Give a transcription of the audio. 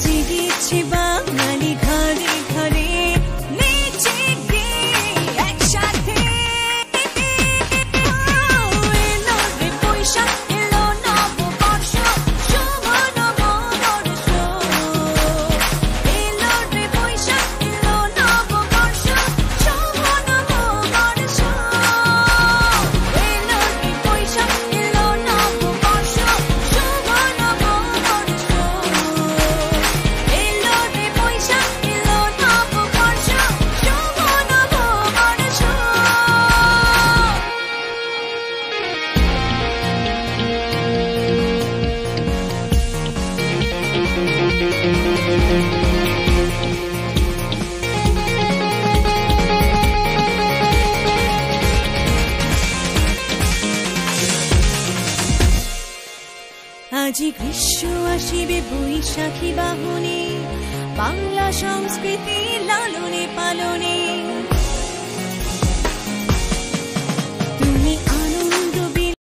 জেগেছে বাঙালি ঘরে ঘরে নেচে গে একসাথে এলো রে বৈশাখ এলো নববর্ষ শুভ নববর্ষ এলো রে বৈশাখ এলো নববর্ষ শুভ নববর্ষ এলো রে বৈশাখ এলো নববর্ষ শুভ নববর্ষ এলো রে বৈশাখ এলো নববর্ষ শুভ নববর্ষ আজি গ্রীষ্ম আসিবে বৈশাখী বাহনে বাংলা সংস্কৃতি